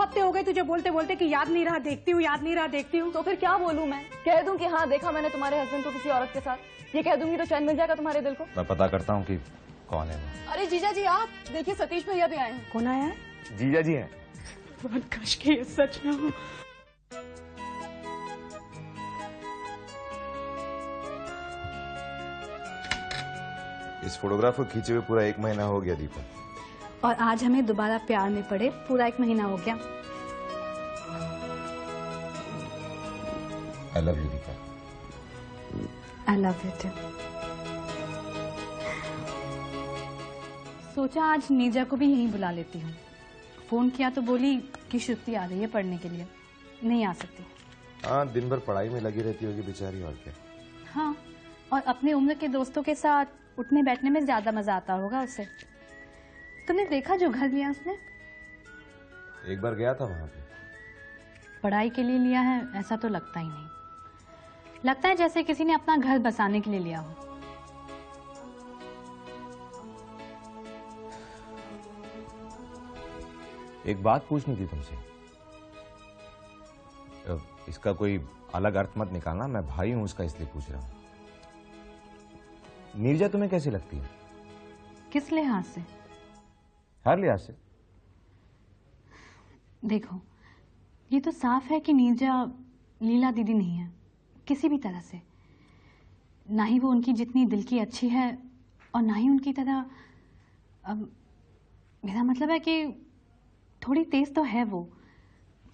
हफ्ते हो गए तुझे बोलते बोलते कि याद नहीं रहा देखती हूँ, याद नहीं रहा देखती हूँ। तो फिर क्या बोलूं मैं? कह दूं कि हाँ देखा मैंने तुम्हारे हस्बैंड को किसी औरत के साथ? ये कह दूंगी तो चैन मिल जाएगा तुम्हारे दिल को? मैं पता करता हूँ कि कौन है वो। अरे जीजा जी आप देखिए, सतीश भैया भी आए हैं। कौन आया है? जीजा जी हैं। बहुत कश के ये सच ना हो। इस फोटोग्राफ को खींचे हुए पूरा 1 महीना हो गया दीपा। और आज हमें दोबारा प्यार में पड़े पूरा 1 महीना हो गया। I love you Deepa. I love you too. सोचा आज नीजा को भी यहीं बुला लेती हूँ। फोन किया तो बोली कि श्रुति आ रही है पढ़ने के लिए, नहीं आ सकती। हाँ, दिन भर पढ़ाई में लगी रहती होगी बेचारी, और क्या। हाँ, और अपने उम्र के दोस्तों के साथ उठने बैठने में ज्यादा मजा आता होगा उसे। तुमने देखा जो घर लिया उसने? एक बार गया था वहां पे। पढ़ाई के लिए लिया है ऐसा तो लगता ही नहीं। लगता है जैसे किसी ने अपना घर बसाने के लिए लिया हो। एक बात पूछनी थी तुमसे। इसका कोई अलग अर्थ मत निकालना, मैं भाई हूं उसका इसलिए पूछ रहा हूं। नीरजा तुम्हें कैसी लगती है? किस लिहाज से? हर लिहाज से। देखो, ये तो साफ है कि नीरजा लीला दीदी नहीं है किसी भी तरह से। ना ही वो उनकी जितनी दिल की अच्छी है और ना ही उनकी तरह। मेरा मतलब है कि थोड़ी तेज तो है वो,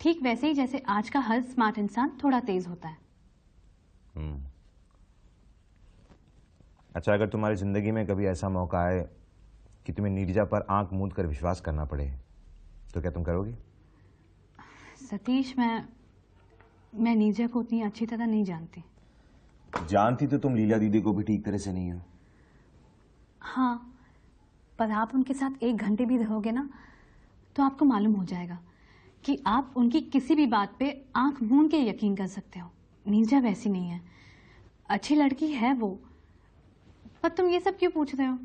ठीक वैसे ही जैसे आज का हर स्मार्ट इंसान थोड़ा तेज होता है। अच्छा, अगर तुम्हारी जिंदगी में कभी ऐसा मौका आए कि तुम्हें नीरजा पर आंख मूंद कर विश्वास करना पड़े, तो क्या तुम करोगी? सतीश, मैं नीरजा को उतनी अच्छी तरह नहीं जानती। जानती तो तुम लीला दीदी को भी ठीक तरह से नहीं हो। हाँ, पर आप उनके साथ 1 घंटे भी रहोगे ना तो आपको मालूम हो जाएगा कि आप उनकी किसी भी बात पे आंख मूंद के यकीन कर सकते हो। नीरजा वैसी नहीं है, अच्छी लड़की है वो। पर तुम ये सब क्यों पूछ रहे हो?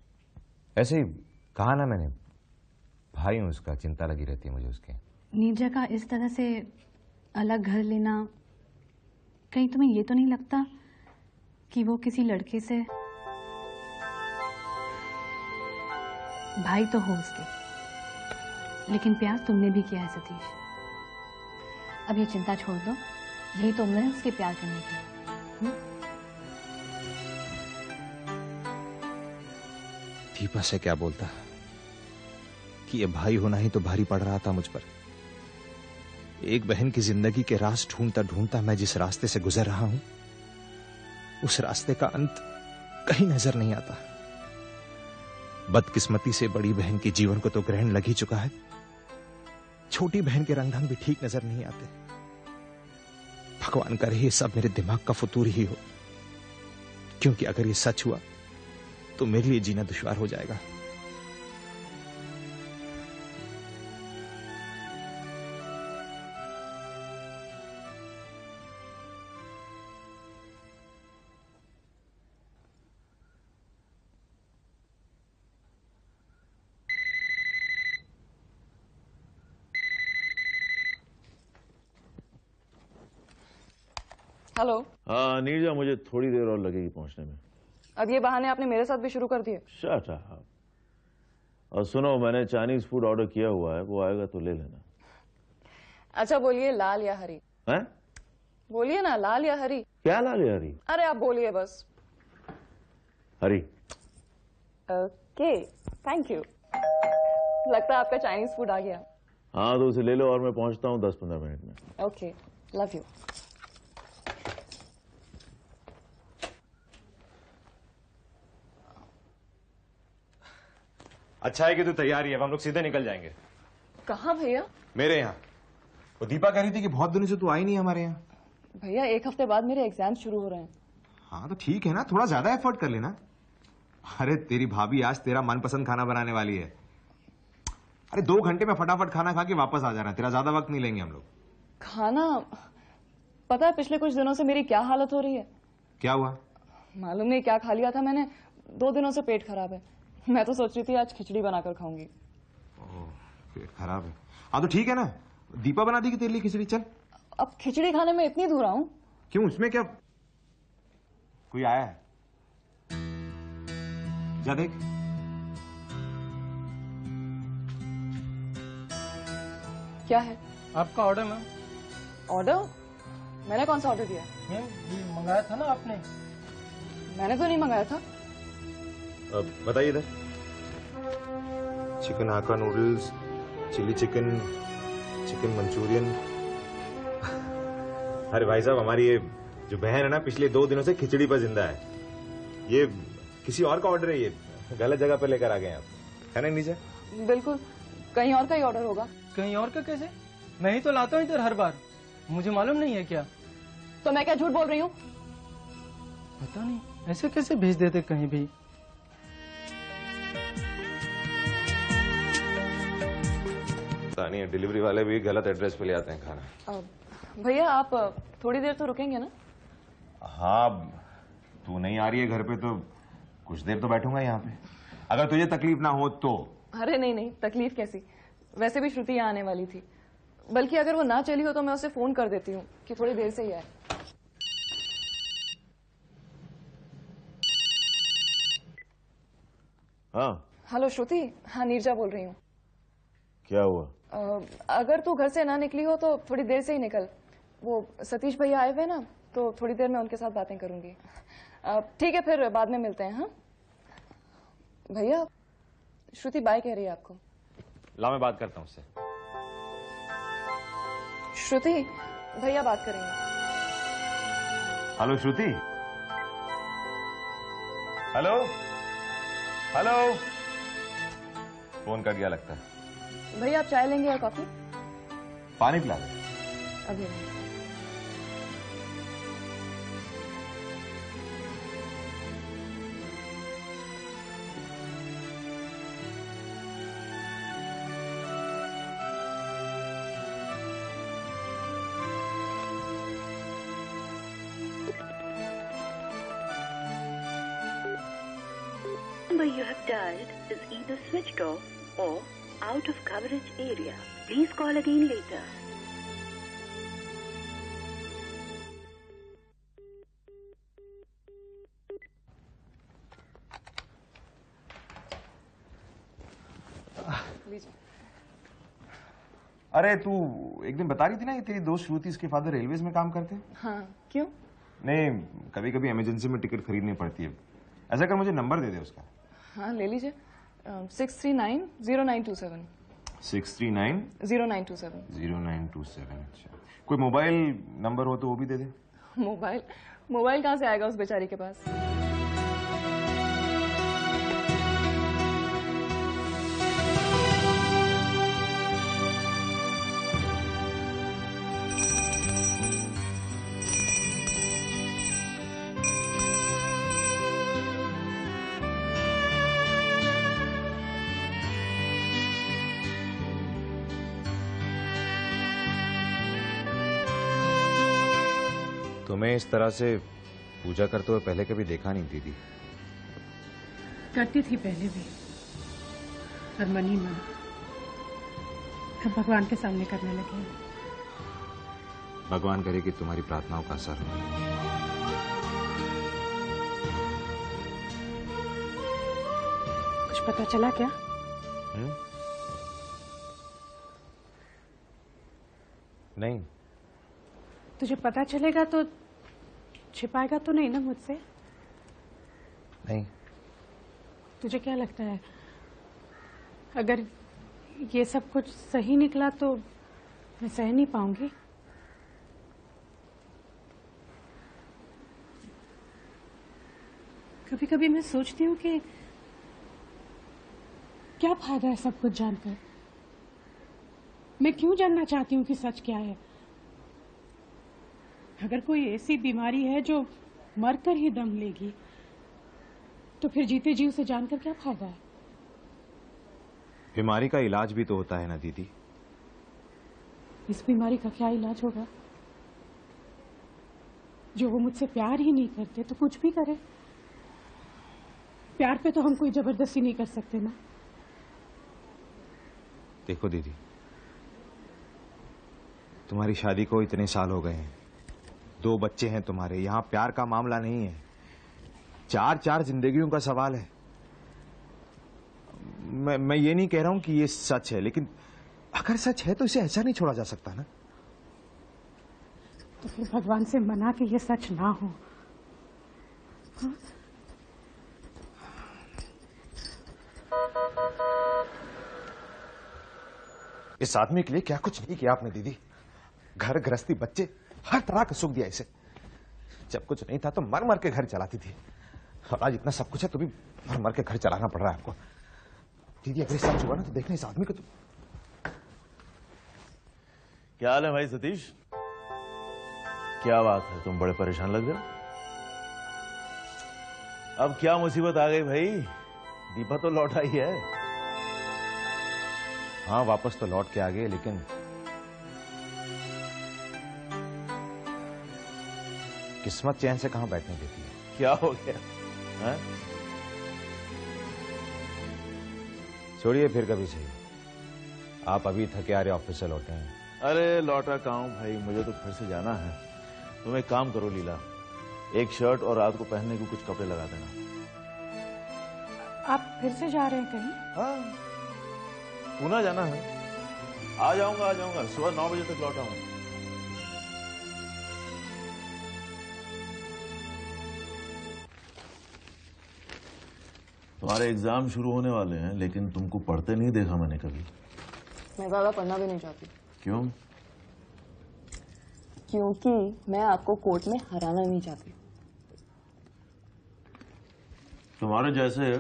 ऐसे ही कहा ना मैंने, भाई हूं उसका, चिंता लगी रहती है मुझे उसके। नीरजा का इस तरह से अलग घर लेना, कहीं तुम्हें ये तो नहीं लगता कि वो किसी लड़के से? भाई तो हो उसके, लेकिन प्यार तुमने भी किया है सतीश। अब ये चिंता छोड़ दो, यही तो उम्र है उसके प्यार करने की। दीपा से क्या बोलता कि ये भाई होना ही तो भारी पड़ रहा था मुझ पर। एक बहन की जिंदगी के राज ढूंढता ढूंढता मैं जिस रास्ते से गुजर रहा हूं, उस रास्ते का अंत कहीं नजर नहीं आता। बदकिस्मती से बड़ी बहन के जीवन को तो ग्रहण लग ही चुका है, छोटी बहन के रंग ढंग भी ठीक नजर नहीं आते। भगवान करे ये सब मेरे दिमाग का फतूर ही हो, क्योंकि अगर ये सच हुआ तो मेरे लिए जीना दुश्वार हो जाएगा। हेलो। हाँ नीरजा, मुझे थोड़ी देर और लगेगी पहुंचने में। अब ये बहाने आपने मेरे साथ भी शुरू कर दिए। Shut up. और सुनो, मैंने चाइनीज फूड ऑर्डर किया हुआ है, वो आएगा तो ले लेना। अच्छा बोलिए, लाल या हरी? हैं? बोलिए ना, लाल या हरी? क्या लाल या हरी? अरे आप बोलिए बस। हरी। Okay, thank you. लगता है आपका चाइनीज फूड आ गया। हाँ तो उसे ले लो और मैं पहुंचता हूँ 10-15 मिनट में। Okay, love you. अच्छा है कि तू तैयार ही है, हम लोग सीधे निकल जाएंगे। कहाँ भैया? मेरे यहाँ। वो दीपा कह रही थी कि बहुत दिनों से तू आई नहीं हमारे यहाँ। भैया 1 हफ्ते बाद मेरे एग्जाम शुरू हो रहे हैं। हाँ तो ठीक है ना, थोड़ा ज्यादा एफर्ट कर लेना। अरे तेरी भाभी आज तेरा मनपसंद खाना बनाने वाली है। अरे 2 घंटे में फटाफट खाना खा के वापस आ जाना, तेरा ज्यादा वक्त नहीं लेंगे हम लोग। खाना? पता है पिछले कुछ दिनों से मेरी क्या हालत हो रही है? क्या हुआ? मालूम नहीं क्या खा लिया था मैंने, 2 दिनों से पेट खराब है। मैं तो सोच रही थी आज खिचड़ी बनाकर खाऊंगी। पेट खराब है? हाँ तो ठीक है ना, दीपा बना देगी तेरे लिए खिचड़ी, चल। अब खिचड़ी खाने में इतनी दूर आऊं? क्यों, उसमें क्या? कोई आया है? जा देख। क्या है? आपका ऑर्डर मैम। ऑर्डर? मैंने कौन सा ऑर्डर दिया? मैम ये मंगाया था ना आपने। मैंने तो नहीं मंगाया था। अब बताइए इधर। Chicken hakka noodles, chilli chicken, chicken manchurian. अरे भाई साहब, हमारी ये जो बहन है ना, पिछले 2 दिनों से खिचड़ी पर जिंदा है। ये किसी और का ऑर्डर है, ये गलत जगह पे लेकर आ गए आप, है ना नीचे? बिल्कुल, कहीं और का ही ऑर्डर होगा। कहीं और का कैसे? मैं ही तो लाता हूँ इधर हर बार, मुझे मालूम नहीं है क्या? तो मैं क्या झूठ बोल रही हूँ? पता नहीं ऐसे कैसे भेज देते कहीं भी। पता नहीं, डिलीवरी वाले भी गलत एड्रेस पे ले आते हैं खाना। भैया आप थोड़ी देर तो रुकेंगे ना? हाँ, तू नहीं आ रही है घर पे तो कुछ देर तो बैठूंगा यहाँ पे, अगर तुझे तकलीफ ना हो तो। अरे नहीं नहीं, तकलीफ कैसी, वैसे भी श्रुति यहाँ आने वाली थी। बल्कि अगर वो ना चली हो तो मैं उसे फोन कर देती हूँ कि थोड़ी देर से ही आए। हाँ, हेलो श्रुति, हाँ नीरजा बोल रही हूँ। क्या हुआ? अगर तू घर से ना निकली हो तो थोड़ी देर से ही निकल। वो सतीश भैया आए हुए ना, तो थोड़ी देर में उनके साथ बातें करूंगी। ठीक है, फिर बाद में मिलते हैं। हाँ भैया, श्रुति बाय कह रही है आपको। ला मैं बात करता हूँ उससे। श्रुति, भैया बात करेंगे। Hello Shruti. Hello hello. Phone cut गया लगता है। भैया आप चाय लेंगे या कॉफी? पानी पिला दे। अभी नहीं। The number you have dialed is either switched off or out of coverage area. Please call again later. अरे तू एक दिन बता रही थी ना कि तेरी दोस्त श्रुति, इसके फादर रेलवेज में काम करते हैं। हाँ, क्यों? नहीं, कभी कभी इमरजेंसी में टिकट खरीदनी पड़ती है। ऐसा कर, मुझे नंबर दे दे उसका। हाँ ले लीजिए। 6390927। 6390927। 0927। अच्छा, कोई मोबाइल नंबर हो तो वो भी दे दे। मोबाइल कहाँ से आएगा उस बेचारी के पास? तुम्हें इस तरह से पूजा करते हुए पहले कभी देखा नहीं दीदी। करती थी पहले भी, पर मन ही मन अब भगवान के सामने करने लगे। भगवान करे कि तुम्हारी प्रार्थनाओं का असर हो। कुछ पता चला क्या? नहीं। तुझे पता चलेगा तो छिपाएगा तो नहीं ना मुझसे? नहीं। तुझे क्या लगता है, अगर ये सब कुछ सही निकला तो मैं सह नहीं पाऊंगी? कभी कभी मैं सोचती हूँ कि क्या फायदा है सब कुछ जानकर। मैं क्यों जानना चाहती हूँ कि सच क्या है? अगर कोई ऐसी बीमारी है जो मरकर ही दम लेगी, तो फिर जीते जी उसे जानकर क्या फायदा है? बीमारी का इलाज भी तो होता है ना दीदी। इस बीमारी का क्या इलाज होगा? जो वो मुझसे प्यार ही नहीं करते तो कुछ भी करे। प्यार पे तो हम कोई जबरदस्ती नहीं कर सकते ना। देखो दीदी, तुम्हारी शादी को इतने साल हो गए हैं, 2 बच्चे हैं तुम्हारे, यहाँ प्यार का मामला नहीं है, 4 जिंदगियों का सवाल है। मैं ये नहीं कह रहा हूं कि ये सच है, लेकिन अगर सच है तो इसे ऐसा नहीं छोड़ा जा सकता ना। तो फिर भगवान से मना कि ये सच ना हो। हाँ? इस आदमी के लिए क्या कुछ नहीं किया आपने दीदी। घर गृहस्थी बच्चे हर तरह का सुख दिया इसे। जब कुछ नहीं था तो मर मर के घर चलाती थी, और आज इतना सब कुछ है तो भी मर मर के घर चलाना पड़ रहा है आपको। दीदी अगर सच हुआ ना तो देखना इस आदमी को। तो क्या हाल है भाई सतीश? क्या बात है, तुम बड़े परेशान लग रहे हो। अब क्या मुसीबत आ गई भाई? दीपा तो लौट आई है। हाँ वापस तो लौट के आ गए, लेकिन किस्मत चैन से कहां बैठने देती है। क्या हो गया है? छोड़िए फिर कभी सही। आप अभी थके आ रहे ऑफिस से लौटे हैं। अरे लौटा कहाँ हूं भाई, मुझे तो घर से जाना है। तुम एक काम करो लीला, एक शर्ट और रात को पहनने को कुछ कपड़े लगा देना। आप फिर से जा रहे हैं कहीं? हाँ, पूना जाना है। आ जाऊंगा सुबह 9 बजे तक लौट आऊंगा। तुम्हारे एग्जाम शुरू होने वाले हैं, लेकिन तुमको पढ़ते नहीं देखा मैंने कभी। मैं ज्यादा पढ़ना भी नहीं चाहती। क्यों? क्योंकि मैं आपको कोर्ट में हराना नहीं चाहती। तुम्हारे जैसे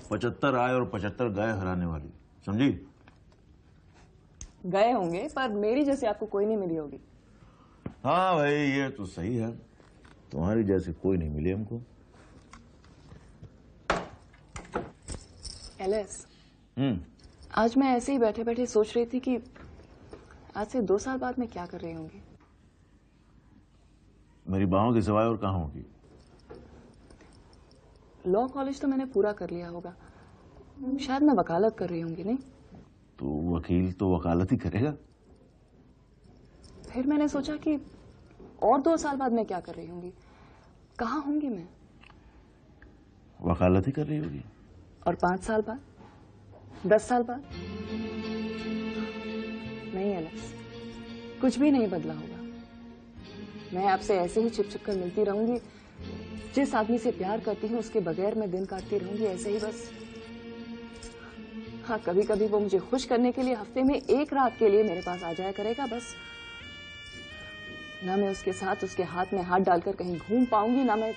75 आए और 75 गए हराने वाली, समझी? गए होंगे पर मेरी जैसे आपको कोई नहीं मिली होगी। हाँ भाई ये तो सही है, तुम्हारी जैसे कोई नहीं मिली हमको। एलएस, आज मैं ऐसे ही बैठे बैठे सोच रही थी कि आज से 2 साल बाद मैं क्या कर रही होंगी। मेरी बाहों के सिवाय और कहाँ होगी? लॉ कॉलेज तो मैंने पूरा कर लिया होगा, शायद मैं वकालत कर रही होंगी। नहीं तो वकील तो वकालत ही करेगा। फिर मैंने सोचा कि और 2 साल बाद मैं क्या कर रही होंगी, कहाँ होंगी मैं। वकालत ही कर रही होगी। और 5 साल बाद, 10 साल बाद? नहीं एलेक्स, कुछ भी नहीं बदला होगा। मैं आपसे ऐसे ही छिप छिप कर मिलती रहूंगी। जिस आदमी से प्यार करती हूँ उसके बगैर मैं दिन काटती रहूंगी ऐसे ही बस। हाँ, कभी कभी वो मुझे खुश करने के लिए हफ्ते में 1 रात के लिए मेरे पास आ जाया करेगा बस। ना मैं उसके साथ उसके हाथ में हाथ डालकर कहीं घूम पाऊंगी, ना मैं।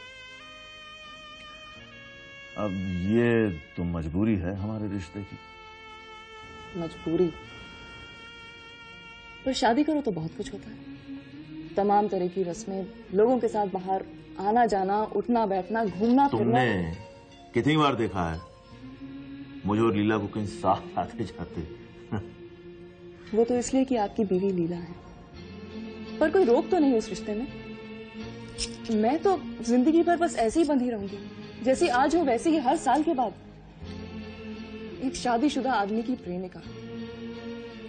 अब ये तो मजबूरी है हमारे रिश्ते की। मजबूरी? पर शादी करो तो बहुत कुछ होता है। तमाम तरह की रस्में, लोगों के साथ बाहर आना जाना, उठना बैठना, घूमना फिरना। तुमने कितनी बार देखा है मुझे और लीला को कहीं साथ आते जाते? वो तो इसलिए कि आपकी बीवी लीला है, पर कोई रोक तो नहीं उस रिश्ते में। मैं तो जिंदगी भर बस ऐसे ही बंधी रहूंगी, जैसी आज हो वैसे ही हर साल के बाद। एक शादीशुदा आदमी की प्रेमिका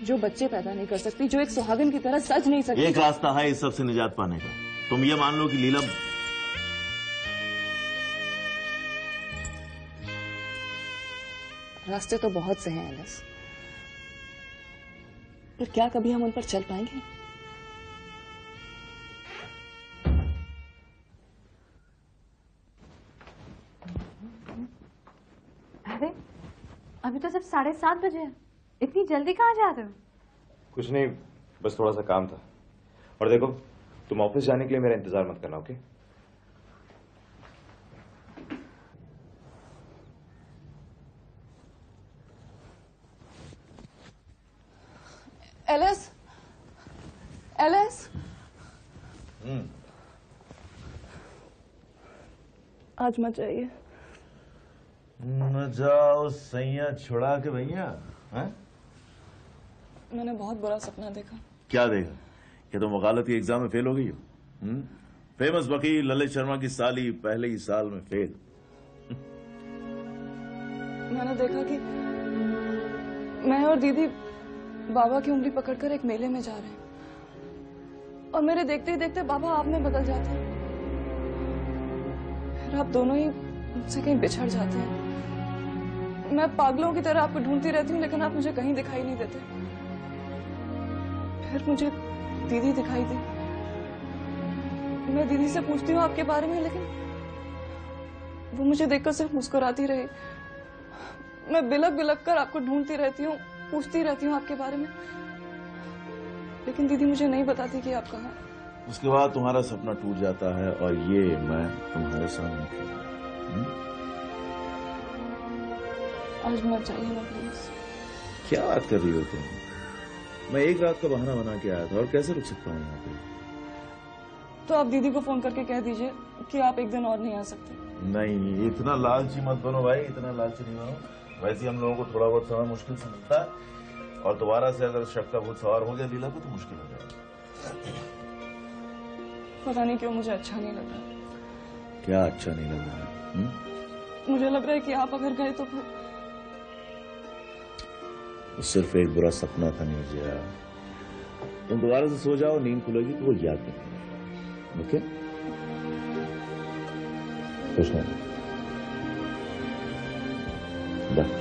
जो बच्चे पैदा नहीं कर सकती, जो एक सुहागन की तरह सज नहीं सकती। एक रास्ता है इस सब से निजात पाने का। तुम ये मान लो कि लीला रास्ते तो बहुत से हैं एलिस, पर क्या कभी हम उन पर चल पाएंगे? अरे अभी तो सिर्फ 7:30 बजे हैं, इतनी जल्दी कहाँ जा रहे हो? कुछ नहीं, बस थोड़ा सा काम था। और देखो, तुम ऑफिस जाने के लिए मेरा इंतजार मत करना, ओके? एलिस, एलिस, आज मत जाइए। न जाओ सैया छुड़ा के भैया। मैंने बहुत बुरा सपना देखा। क्या देखा? कि तुम वकालत के एग्जाम में फेल हो गई हो? फेमस वकील ललित शर्मा की साली पहले ही साल में फेल। मैंने देखा कि मैं और दीदी बाबा की उंगली पकड़कर एक मेले में जा रहे हैं और मेरे देखते ही देखते बाबा आप में बदल जाते हैं। फिर आप दोनों ही मुझसे कहीं बिछड़ जाते हैं। मैं पागलों की तरह आपको ढूंढती रहती हूँ, लेकिन आप मुझे कहीं दिखाई नहीं देते। फिर मुझे दीदी दिखाई दी। मैं दीदी से पूछती हूँ आपके बारे में, लेकिन वो मुझे देखकर सिर्फ मुस्कुराती रही। मैं बिलक बिलक कर आपको ढूंढती रहती हूँ, पूछती रहती हूँ आपके बारे में, लेकिन दीदी मुझे नहीं बताती कि आप कहाँ हैं। उसके बाद तुम्हारा सपना टूट जाता है और ये मैं तुम्हारे सामने खड़ा हूं। आज मत जाइए ना प्लीज। क्या बात कर रही हो तुम? मैं एक रात का बहाना बना के आया था और कैसे रुक सकता हूँ यहाँ पे? तो आप दीदी को फोन करके कह दीजिए कि आप एक दिन और नहीं आ सकते। नहीं, इतना लालची मत बनो भाई, इतना लालची नहीं बनो। वैसे हम लोगों को थोड़ा बहुत समय मुश्किल से मिलता है और दोबारा से अगर शक का भूत सवार हो गया लीला पे तो मुश्किल हो जाएगा। पता नहीं क्यों मुझे अच्छा नहीं लग रहा। क्या अच्छा नहीं लग रहा है? मुझे लग रहा है कि आप अगर गए तो फिर वो सिर्फ एक बुरा सपना था नीरजा। तुम दोबारा से सो जाओ, नींद खुलेगी तो वो याद नहीं। ओके? खुश नहीं। बाय।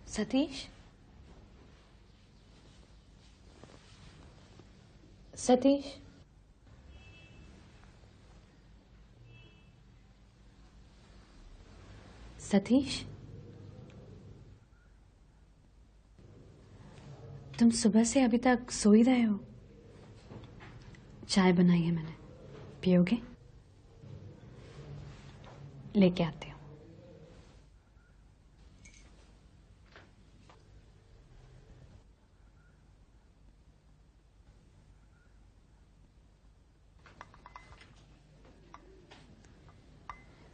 सतीश, सतीश, सतीश, तुम सुबह से अभी तक सो ही रहे हो? चाय बनाई है मैंने, पियोगे? लेके आती हूँ।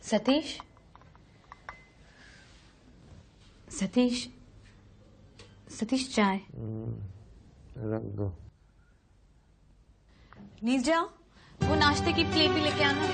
सतीश, सतीश, सतीश, चाय रख दो। नीरजा, वो नाश्ते की प्लेट भी लेके आना।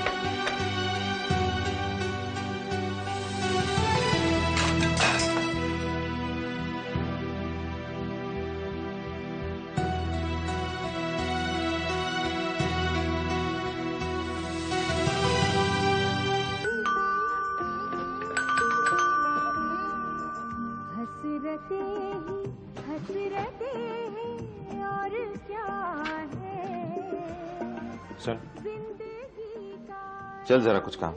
सुन, चल जरा कुछ काम।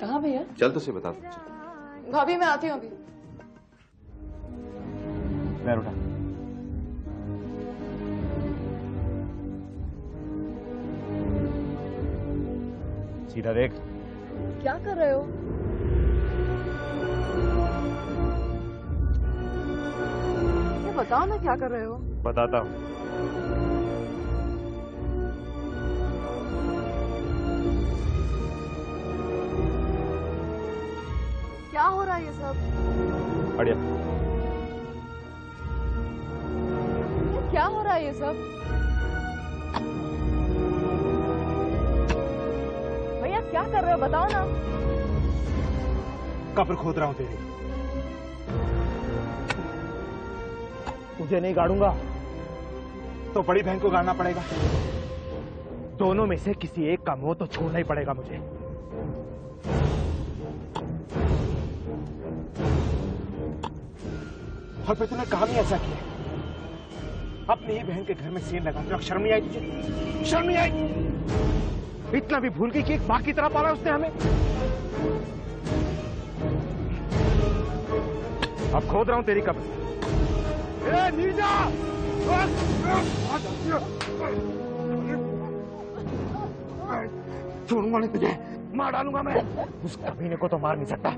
कहाँ भैया? चल तो से बता दो। भाभी मैं आती हूँ अभी। पैर उठा। सीधा देख। क्या कर रहे हो? ये बताओ ना क्या कर रहे हो? बताता हूँ। क्या हो रहा है ये सब? बढ़िया। ये क्या हो रहा है ये सब? भैया क्या कर रहे हो बताओ ना। कब्र खोद रहा हूँ तेरी। तुझे नहीं गाड़ूंगा तो बड़ी बहन को गाड़ना पड़ेगा। दोनों में से किसी एक का मुंह तो छोड़ना ही पड़ेगा मुझे। और फिर तूने काम ही ऐसा किया, अपनी ही बहन के घर में सीन लगा के। शर्म नहीं आई तुझे? शर्म नहीं आई? इतना भी भूल गई कि एक मां की तरह पाला उसने हमें। अब खोद रहा हूं तेरी कब्र। नीरजा! छोड़ूंगा नहीं तुझे, मार डालूंगा मैं। उस कमीने को तो मार नहीं सकता,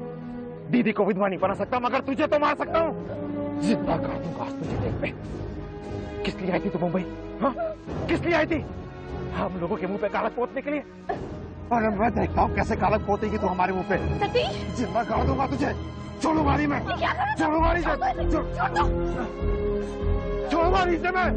दीदी को विधवा नहीं बना सकता, मगर तुझे तो मार सकता हूँ। जिंदा कर दूंगा आज तुझे देख पे। किस लिए आई थी तू मुंबई? हाँ, किस लिए आई थी? हम लोगों के मुंह पे कालक पोतने के लिए? अरे मैं देखता हूँ कैसे कालक पोतेगी तू हमारे मुंह पे। सतीश, जिंदा कर दूंगा तुझे। छोड़ूंगा नहीं मैं, छोड़ूंगा नहीं से, छोड़ूंगा नहीं से मैं।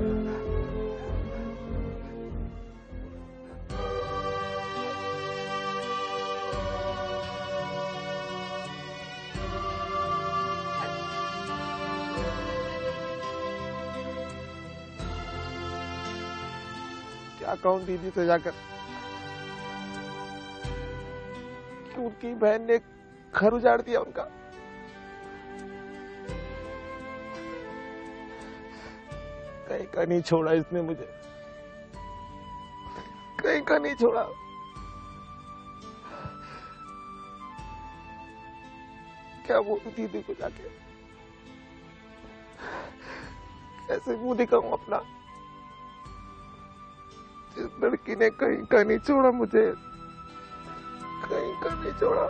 क्या कहूं दीदी से जाकर कि उनकी बहन ने घर उजाड़ दिया उनका। कहीं का नहीं छोड़ा इसने मुझे, कहीं का नहीं छोड़ा। क्या बोलूं दीदी को जाके, कैसे मुंह दिखाऊं अपना? इस लड़की ने कहीं का नहीं छोड़ा मुझे, कहीं का नहीं छोड़ा।